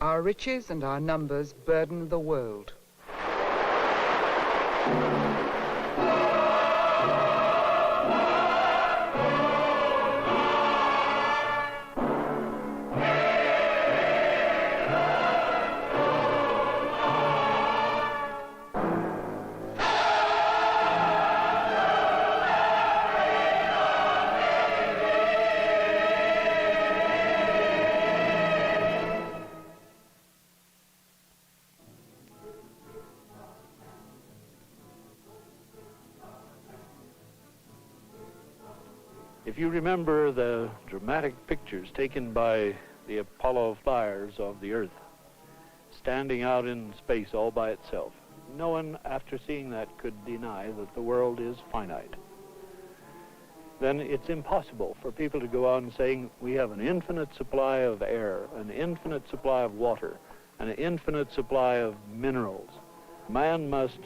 Our riches and our numbers burden the world. If you remember the dramatic pictures taken by the Apollo flyers of the Earth, standing out in space all by itself, no one after seeing that could deny that the world is finite. Then it's impossible for people to go on saying we have an infinite supply of air, an infinite supply of water, an infinite supply of minerals. Man must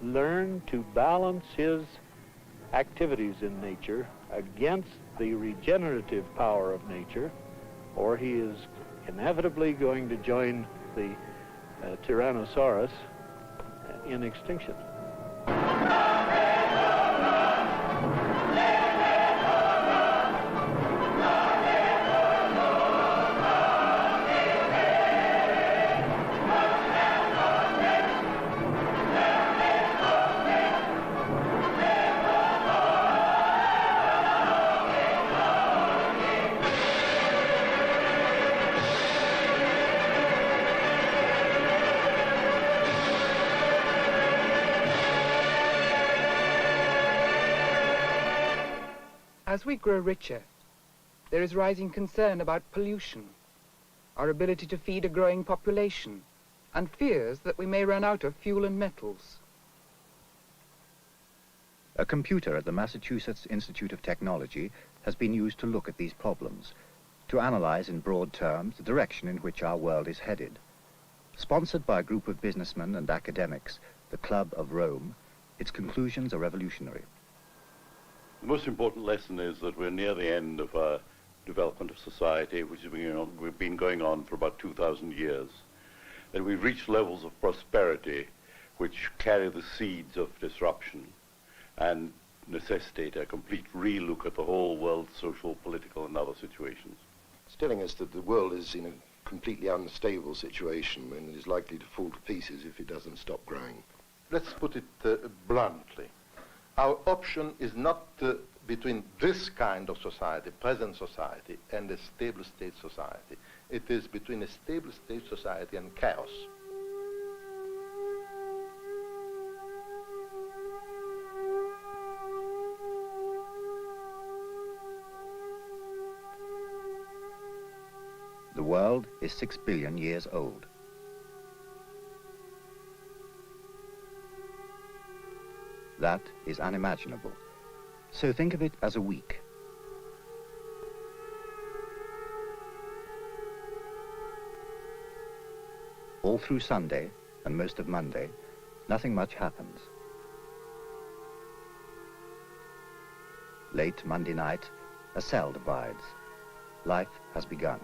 learn to balance his activities in nature against the regenerative power of nature, or he is inevitably going to join the Tyrannosaurus in extinction. As we grow richer, there is rising concern about pollution, our ability to feed a growing population, and fears that we may run out of fuel and metals. A computer at the Massachusetts Institute of Technology has been used to look at these problems, to analyze in broad terms the direction in which our world is headed. Sponsored by a group of businessmen and academics, the Club of Rome, its conclusions are revolutionary. The most important lesson is that we're near the end of our development of society, which has been going on for about 2,000 years. That we've reached levels of prosperity which carry the seeds of disruption and necessitate a complete re-look at the whole world's social, political, and other situations. It's telling us that the world is in a completely unstable situation and is likely to fall to pieces if it doesn't stop growing. Let's put it bluntly. Our option is not between this kind of society, present society, and a stable state society. It is between a stable state society and chaos. The world is 6 billion years old. That is unimaginable. So think of it as a week. All through Sunday and most of Monday, nothing much happens. Late Monday night, a cell divides. Life has begun.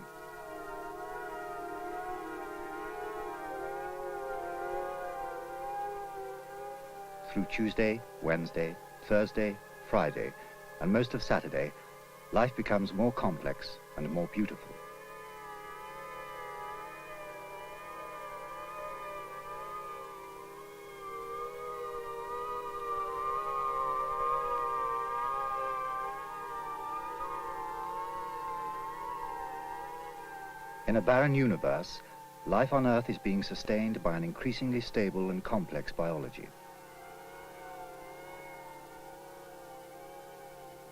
Through Tuesday, Wednesday, Thursday, Friday, and most of Saturday, life becomes more complex and more beautiful. In a barren universe, life on Earth is being sustained by an increasingly stable and complex biology.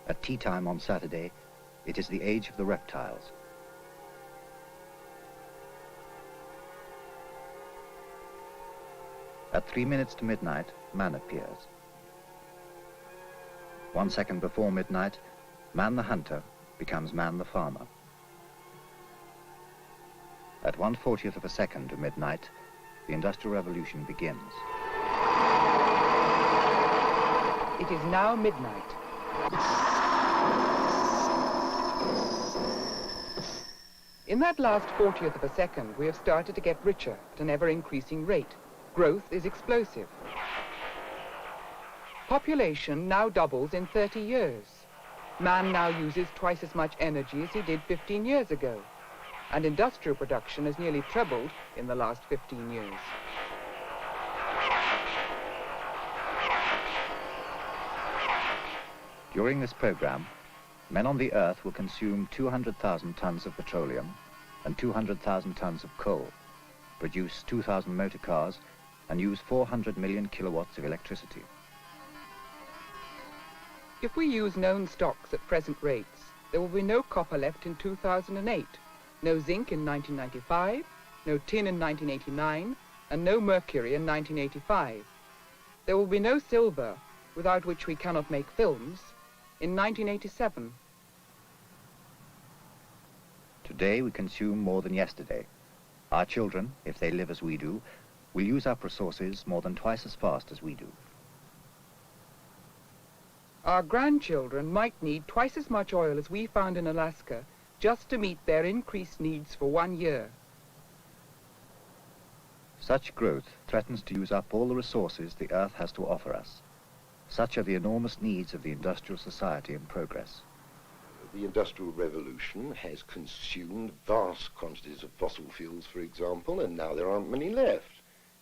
At tea time on Saturday, it is the age of the reptiles. At 3 minutes to midnight, man appears. 1 second before midnight, man the hunter becomes man the farmer. At 1/40th of a second to midnight, the Industrial Revolution begins. It is now midnight. In that last 40th of a second, we have started to get richer at an ever-increasing rate. Growth is explosive. Population now doubles in 30 years. Man now uses twice as much energy as he did 15 years ago. And industrial production has nearly trebled in the last 15 years. During this program, men on the Earth will consume 200,000 tons of petroleum and 200,000 tons of coal, produce 2,000 motor cars, and use 400 million kilowatts of electricity. If we use known stocks at present rates, there will be no copper left in 2008, no zinc in 1995, no tin in 1989, and no mercury in 1985. There will be no silver, without which we cannot make films, in 1987. Today we consume more than yesterday. Our children, if they live as we do, will use up resources more than twice as fast as we do. Our grandchildren might need twice as much oil as we found in Alaska just to meet their increased needs for 1 year. Such growth threatens to use up all the resources the Earth has to offer us. Such are the enormous needs of the industrial society in progress. The Industrial Revolution has consumed vast quantities of fossil fuels, for example, and now there aren't many left.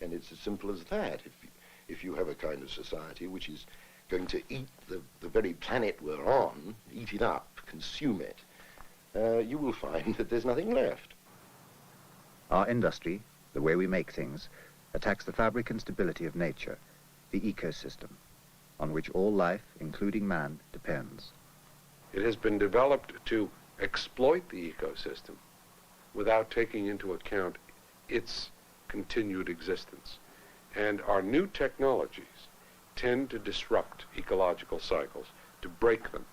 And it's as simple as that. If you have a kind of society which is going to eat the very planet we're on, eat it up, consume it, you will find that there's nothing left. Our industry, the way we make things, attacks the fabric and stability of nature, the ecosystem, on which all life, including man, depends. It has been developed to exploit the ecosystem without taking into account its continued existence. And our new technologies tend to disrupt ecological cycles, to break them,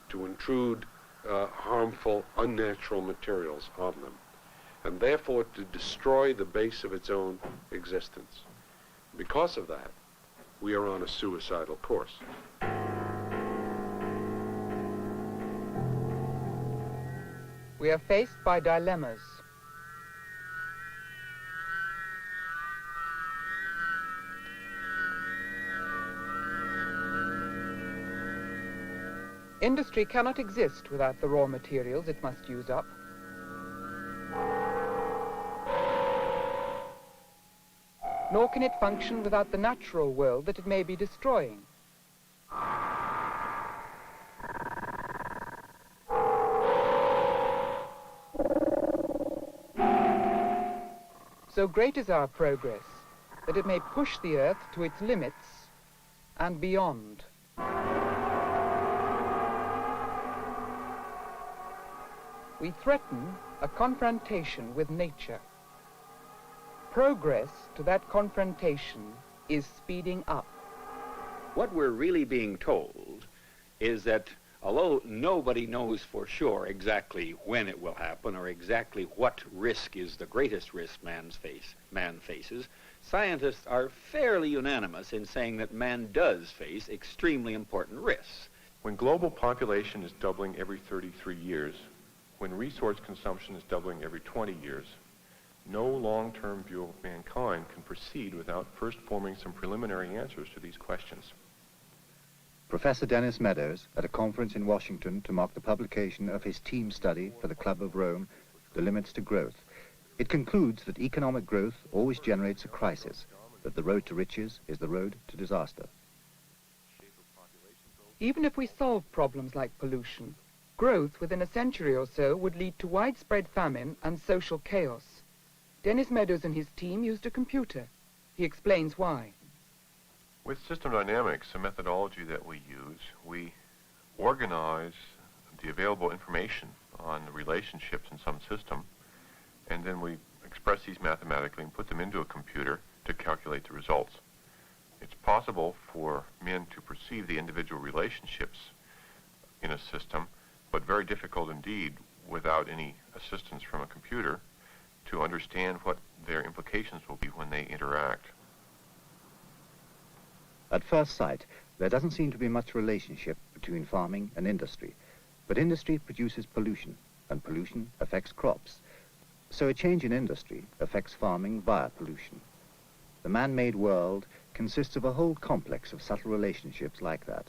to intrude harmful, unnatural materials on them, and therefore to destroy the base of its own existence. Because of that, we are on a suicidal course. We are faced by dilemmas. Industry cannot exist without the raw materials it must use up. Nor can it function without the natural world that it may be destroying. So great is our progress that it may push the Earth to its limits and beyond. We threaten a confrontation with nature. Progress to that confrontation is speeding up. What we're really being told is that although nobody knows for sure exactly when it will happen or exactly what risk is the greatest risk man faces, scientists are fairly unanimous in saying that man does face extremely important risks. When global population is doubling every 33 years, when resource consumption is doubling every 20 years, no long-term view of mankind can proceed without first forming some preliminary answers to these questions. Professor Dennis Meadows, at a conference in Washington to mark the publication of his team study for the Club of Rome, The Limits to Growth, it concludes that economic growth always generates a crisis, that the road to riches is the road to disaster. Even if we solve problems like pollution, growth within a century or so would lead to widespread famine and social chaos. Dennis Meadows and his team used a computer. He explains why. With system dynamics, a methodology that we use, we organize the available information on the relationships in some system, and then we express these mathematically and put them into a computer to calculate the results. It's possible for men to perceive the individual relationships in a system, but very difficult indeed without any assistance from a computer to understand what their implications will be when they interact. At first sight, there doesn't seem to be much relationship between farming and industry, but industry produces pollution, and pollution affects crops. So a change in industry affects farming via pollution. The man-made world consists of a whole complex of subtle relationships like that.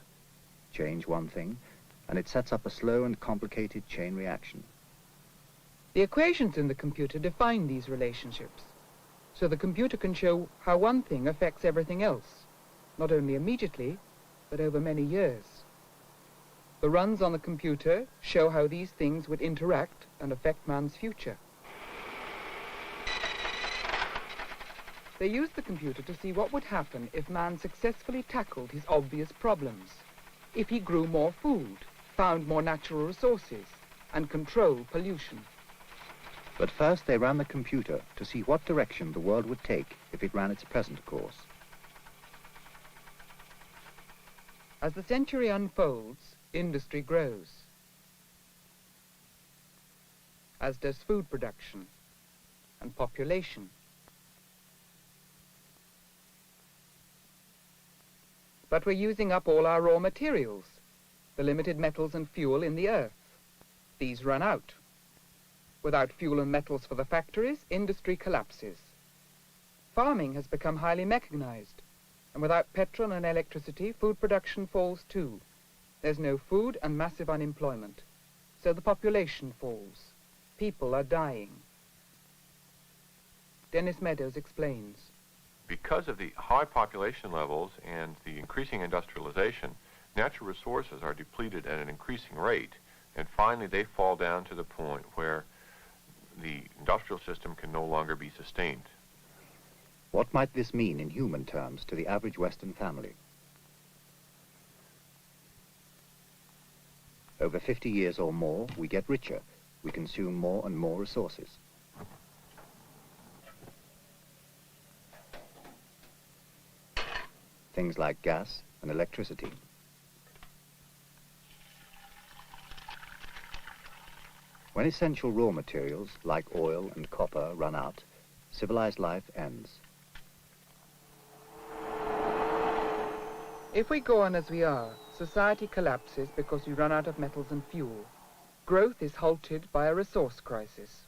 Change one thing, and it sets up a slow and complicated chain reaction. The equations in the computer define these relationships, so the computer can show how one thing affects everything else, not only immediately, but over many years. The runs on the computer show how these things would interact and affect man's future. They used the computer to see what would happen if man successfully tackled his obvious problems, if he grew more food, found more natural resources, and controlled pollution. But first they ran the computer to see what direction the world would take if it ran its present course. As the century unfolds, industry grows, as does food production and population. But we're using up all our raw materials, the limited metals and fuel in the earth. These run out. Without fuel and metals for the factories, industry collapses. Farming has become highly mechanized, and without petrol and electricity, food production falls too. There's no food and massive unemployment, so the population falls. People are dying. Dennis Meadows explains. Because of the high population levels and the increasing industrialization, natural resources are depleted at an increasing rate, and finally they fall down to the point where the industrial system can no longer be sustained. What might this mean in human terms to the average Western family? Over 50 years or more, we get richer. We consume more and more resources. Things like gas and electricity. When essential raw materials like oil and copper run out, civilized life ends. If we go on as we are, society collapses because we run out of metals and fuel. Growth is halted by a resource crisis.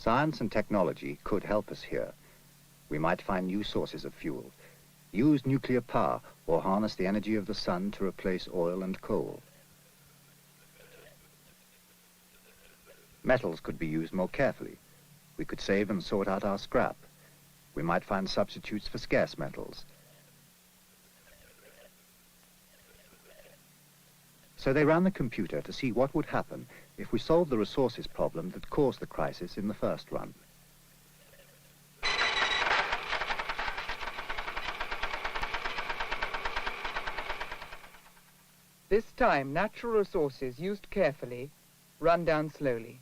Science and technology could help us here. We might find new sources of fuel, use nuclear power, or harness the energy of the sun to replace oil and coal. Metals could be used more carefully. We could save and sort out our scrap. We might find substitutes for scarce metals. So they ran the computer to see what would happen if we solved the resources problem that caused the crisis in the first run. This time, natural resources used carefully run down slowly.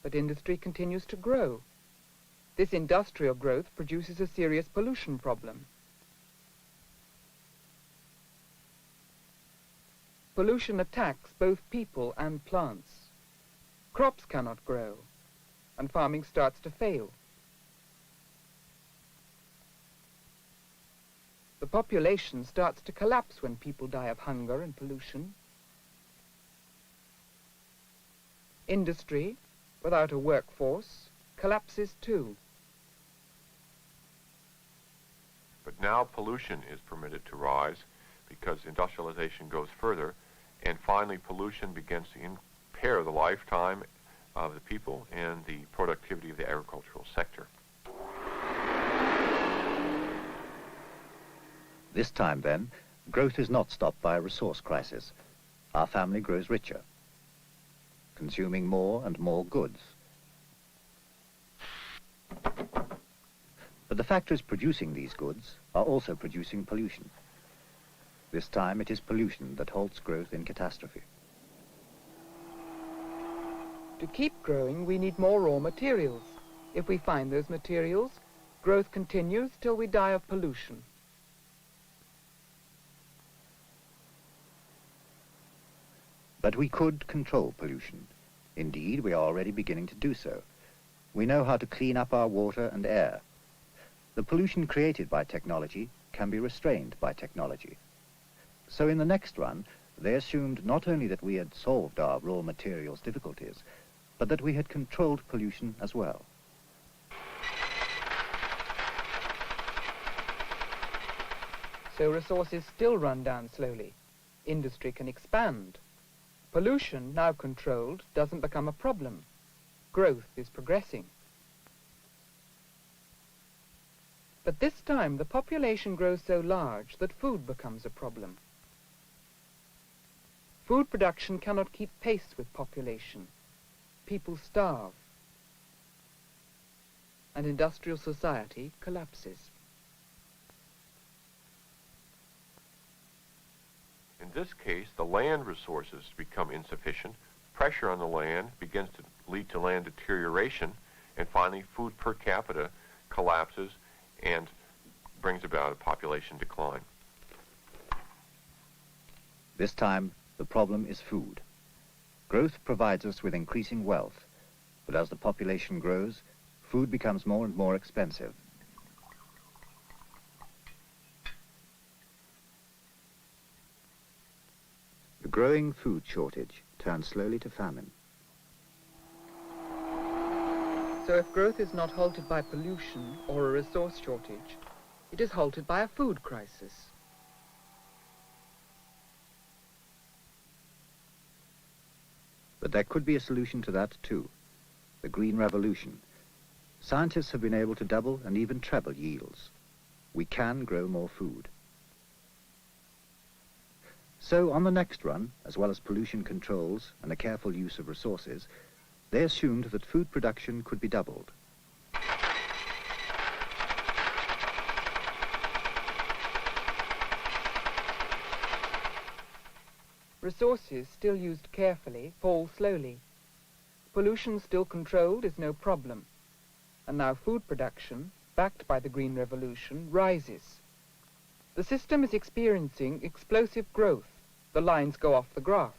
But industry continues to grow. This industrial growth produces a serious pollution problem. Pollution attacks both people and plants. Crops cannot grow, and farming starts to fail. The population starts to collapse when people die of hunger and pollution. Industry, without a workforce, collapses too. But now pollution is permitted to rise because industrialization goes further, and finally pollution begins to impair the lifetime of the people and the productivity of the agricultural sector. This time, then, growth is not stopped by a resource crisis. Our family grows richer, consuming more and more goods. But the factories producing these goods are also producing pollution. This time it is pollution that halts growth in catastrophe. To keep growing, we need more raw materials. If we find those materials, growth continues till we die of pollution. But we could control pollution. Indeed, we are already beginning to do so. We know how to clean up our water and air. The pollution created by technology can be restrained by technology. So in the next run, they assumed not only that we had solved our raw materials difficulties, but that we had controlled pollution as well. So resources still run down slowly. Industry can expand. Pollution, now controlled, doesn't become a problem. Growth is progressing. But this time the population grows so large that food becomes a problem. Food production cannot keep pace with population. People starve. And industrial society collapses. In this case, the land resources become insufficient. Pressure on the land begins to lead to land deterioration, and finally food per capita collapses and brings about a population decline. This time, the problem is food. Growth provides us with increasing wealth, but as the population grows, food becomes more and more expensive. The growing food shortage turns slowly to famine. So if growth is not halted by pollution or a resource shortage, it is halted by a food crisis. But there could be a solution to that too, the Green Revolution. Scientists have been able to double and even treble yields. We can grow more food. So on the next run, as well as pollution controls and a careful use of resources, they assumed that food production could be doubled. Resources, still used carefully, fall slowly. Pollution still controlled is no problem. And now food production, backed by the Green Revolution, rises. The system is experiencing explosive growth. The lines go off the graph.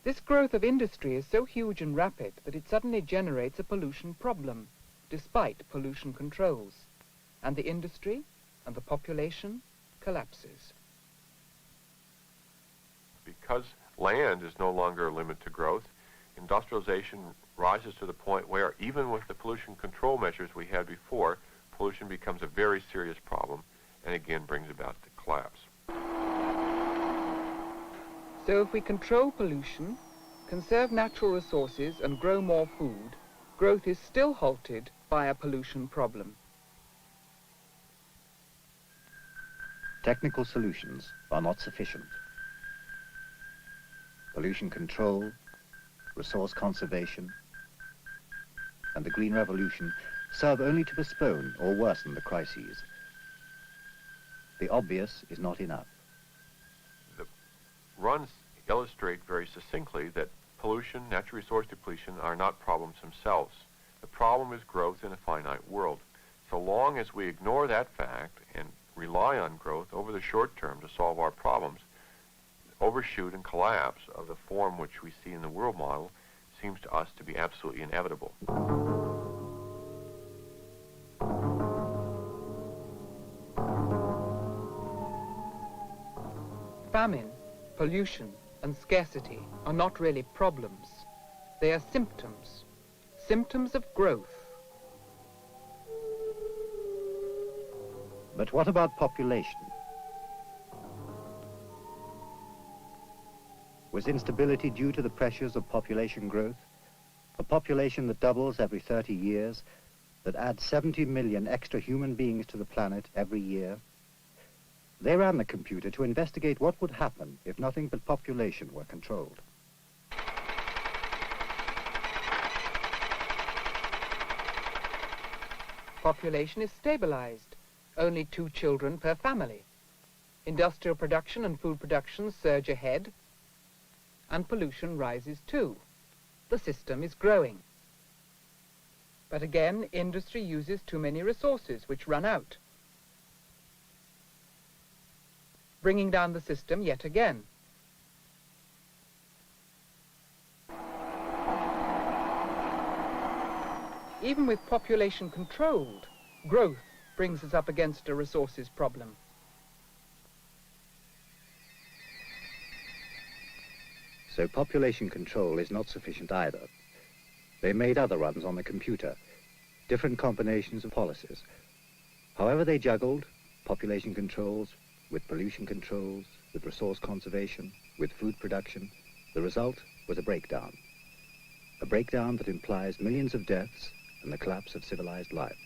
This growth of industry is so huge and rapid that it suddenly generates a pollution problem, despite pollution controls. And the industry and the population collapses. Because land is no longer a limit to growth, industrialization rises to the point where, even with the pollution control measures we had before, pollution becomes a very serious problem and again brings about the collapse. So if we control pollution, conserve natural resources and grow more food, growth is still halted by a pollution problem. Technical solutions are not sufficient. Pollution control, resource conservation, and the Green Revolution serve only to postpone or worsen the crises. The obvious is not enough. The runs illustrate very succinctly that pollution, natural resource depletion are not problems themselves. The problem is growth in a finite world. So long as we ignore that fact and rely on growth over the short term to solve our problems, overshoot and collapse of the form which we see in the world model seems to us to be absolutely inevitable. Famine, pollution, and scarcity are not really problems. They are symptoms, symptoms of growth. But what about population? Was instability due to the pressures of population growth? A population that doubles every 30 years, that adds 70 million extra human beings to the planet every year? They ran the computer to investigate what would happen if nothing but population were controlled. Population is stabilized, only 2 children per family. Industrial production and food production surge ahead, and pollution rises too. The system is growing. But again, industry uses too many resources, which run out, bringing down the system yet again. Even with population controlled, growth brings us up against a resources problem. So population control is not sufficient either. They made other runs on the computer, different combinations of policies. However they juggled population controls with pollution controls, with resource conservation, with food production, the result was a breakdown. A breakdown that implies millions of deaths and the collapse of civilized life.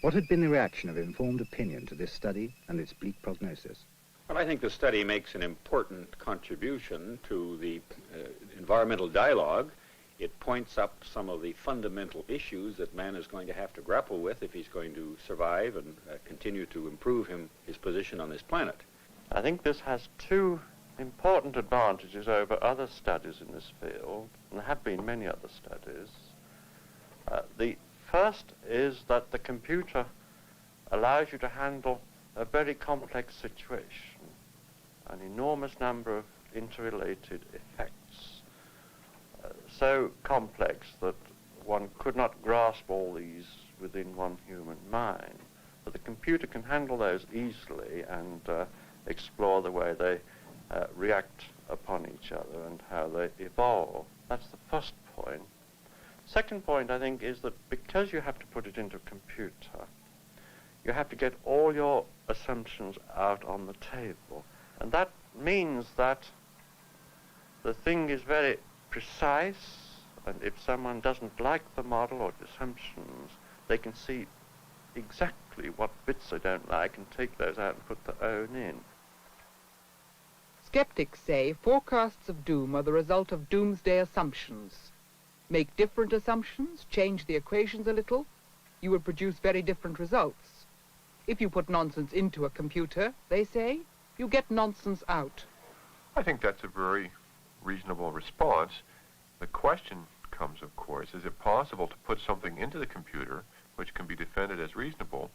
What had been the reaction of informed opinion to this study and its bleak prognosis? Well, I think the study makes an important contribution to the environmental dialogue. It points up some of the fundamental issues that man is going to have to grapple with if he's going to survive and continue to improve his position on this planet. I think this has two important advantages over other studies in this field, and there have been many other studies. The first is that the computer allows you to handle a very complex situation, an enormous number of interrelated effects, so complex that one could not grasp all these within one human mind. But the computer can handle those easily and explore the way they react upon each other and how they evolve. That's the first point. Second point, I think, is that because you have to put it into a computer, you have to get all your assumptions out on the table. And that means that the thing is very precise, and if someone doesn't like the model or the assumptions, they can see exactly what bits they don't like and take those out and put their own in. Skeptics say forecasts of doom are the result of doomsday assumptions. Make different assumptions, change the equations a little, you will produce very different results. If you put nonsense into a computer, they say, you get nonsense out. I think that's a very reasonable response. The question comes, of course, is it possible to put something into the computer which can be defended as reasonable,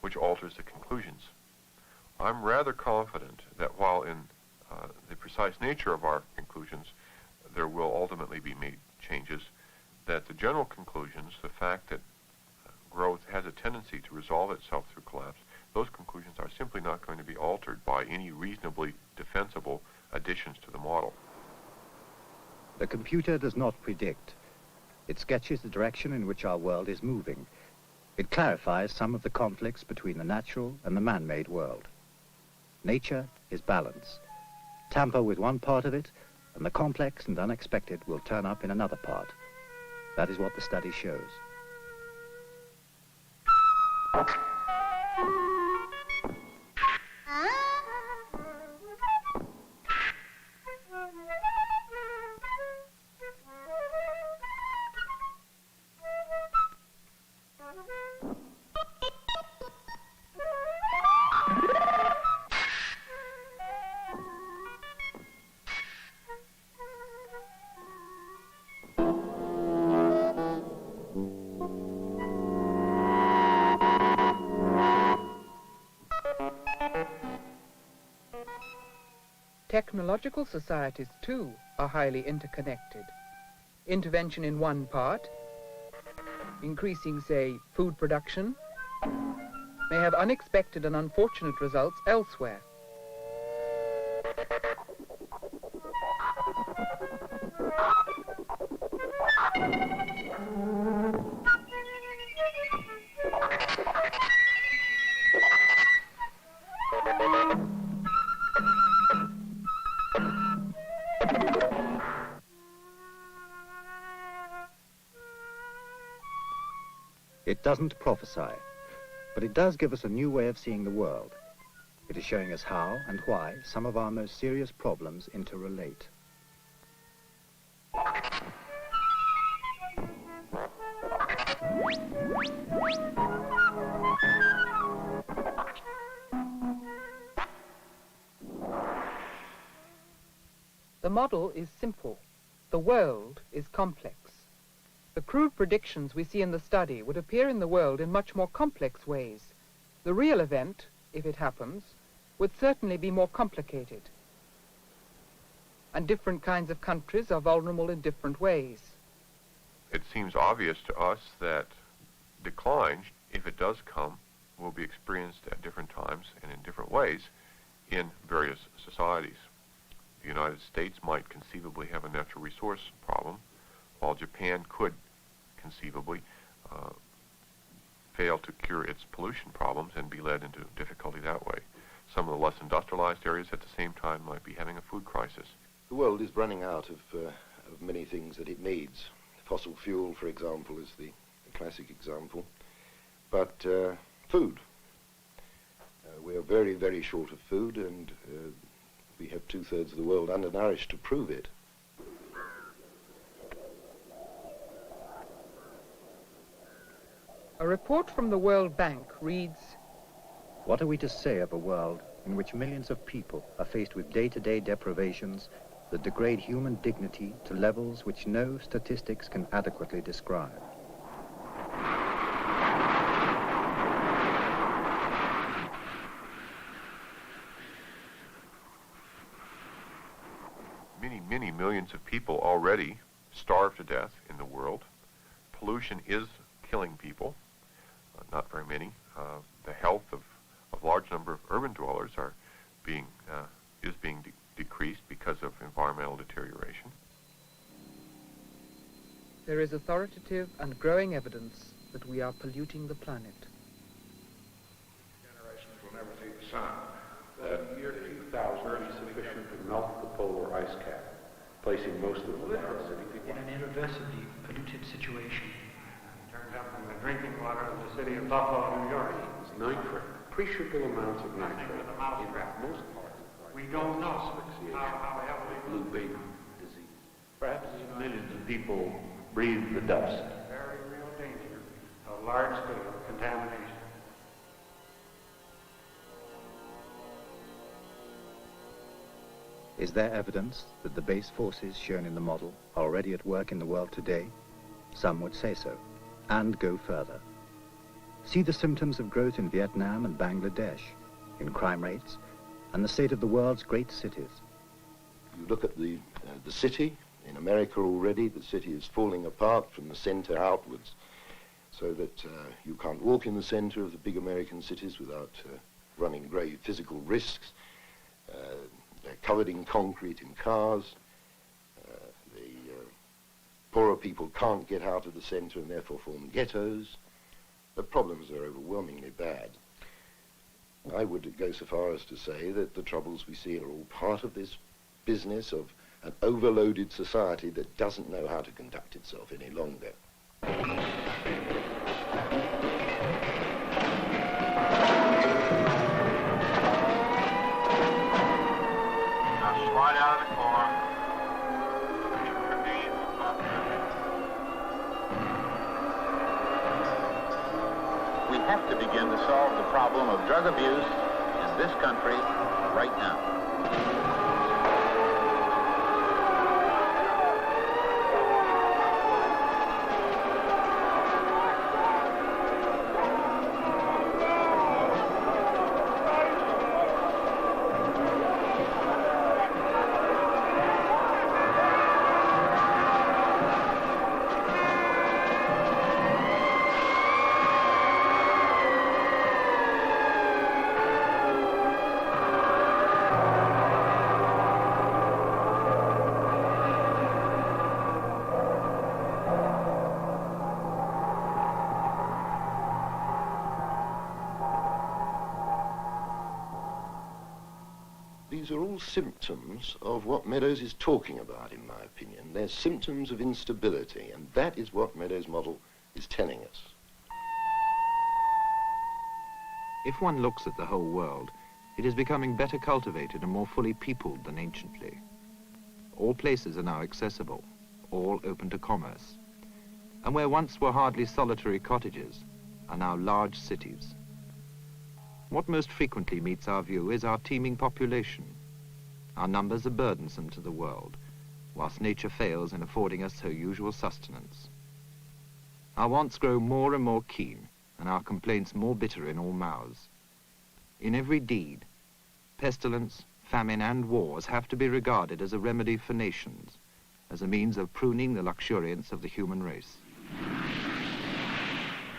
which alters the conclusions? I'm rather confident that while in the precise nature of our conclusions, there will ultimately be made changes, that the general conclusions, the fact that growth has a tendency to resolve itself through collapse, those conclusions are simply not going to be altered by any reasonably defensible additions to the model. The computer does not predict. It sketches the direction in which our world is moving. It clarifies some of the conflicts between the natural and the man-made world. Nature is balance. Tamper with one part of it, and the complex and unexpected will turn up in another part. That is what the study shows. Technological societies, too, are highly interconnected. Intervention in one part, increasing, say, food production, may have unexpected and unfortunate results elsewhere. It doesn't prophesy, but it does give us a new way of seeing the world. It is showing us how and why some of our most serious problems interrelate. The model is simple. The world is complex. The crude predictions we see in the study would appear in the world in much more complex ways. The real event, if it happens, would certainly be more complicated. And different kinds of countries are vulnerable in different ways. It seems obvious to us that decline, if it does come, will be experienced at different times and in different ways in various societies. The United States might conceivably have a natural resource problem, while Japan could conceivably fail to cure its pollution problems and be led into difficulty that way. Some of the less industrialized areas at the same time might be having a food crisis. The world is running out of many things that it needs. Fossil fuel, for example, is the classic example. But food. We are very, very short of food, and we have 2/3 of the world undernourished to prove it. A report from the World Bank reads, What are we to say of a world in which millions of people are faced with day-to-day deprivations that degrade human dignity to levels which no statistics can adequately describe? Many millions of people already starve to death in the world. Pollution is killing people, not very many. The health of a large number of urban dwellers is being decreased because of environmental deterioration. there is authoritative and growing evidence that we are polluting the planet. Generations will never see the sun. The year 2000 will be sufficient to melt the polar ice cap, placing most of the city in an irreversibly polluted situation. Turns up in the drinking water of the city of Buffalo, New York. It's nitrate, appreciable amounts of nitrate. In most parts of We don't know how heavily. blue baby disease. Perhaps millions of people breathe the dust. Very real danger of large-scale contamination. Is there evidence that the base forces shown in the model are already at work in the world today? Some would say so, and go further. See the symptoms of growth in Vietnam and Bangladesh, in crime rates, and the state of the world's great cities. You look at the city. In America already, the city is falling apart from the center outwards, so that you can't walk in the center of the big American cities without running grave physical risks. They're covered in concrete in cars. The poorer people can't get out of the center and therefore form ghettos. The problems are overwhelmingly bad. I would go so far as to say that the troubles we see are all part of this business of an overloaded society that doesn't know how to conduct itself any longer. Slide out of the car. We have to begin to solve the problem of drug abuse in this country right now. These are all symptoms of what Meadows is talking about, in my opinion. They're symptoms of instability, and that is what Meadows' model is telling us. If one looks at the whole world, it is becoming better cultivated and more fully peopled than anciently. All places are now accessible, all open to commerce. And where once were hardly solitary cottages, are now large cities. What most frequently meets our view is our teeming population. Our numbers are burdensome to the world, whilst nature fails in affording us her usual sustenance. Our wants grow more and more keen, and our complaints more bitter in all mouths. In every deed, pestilence, famine, and wars have to be regarded as a remedy for nations, as a means of pruning the luxuriance of the human race.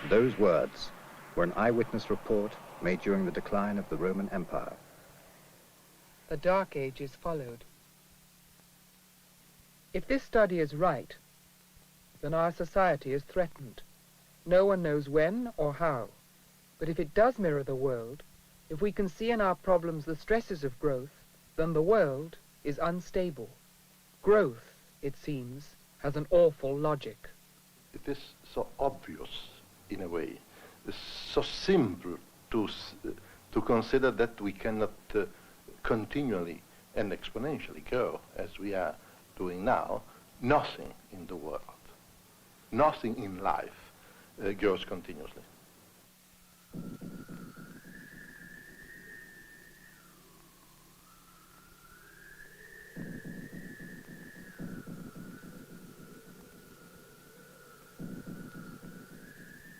Those words were an eyewitness report made during the decline of the Roman Empire. The Dark Ages followed. If this study is right, then our society is threatened. No one knows when or how. But if it does mirror the world, if we can see in our problems the stresses of growth, then the world is unstable. Growth, it seems, has an awful logic. It is so obvious, in a way. It's so simple to consider that we cannot continually and exponentially grow as we are doing now. Nothing in the world, nothing in life grows continuously.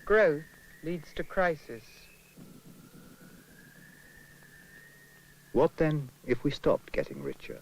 Growth leads to crisis. What then if we stopped getting richer?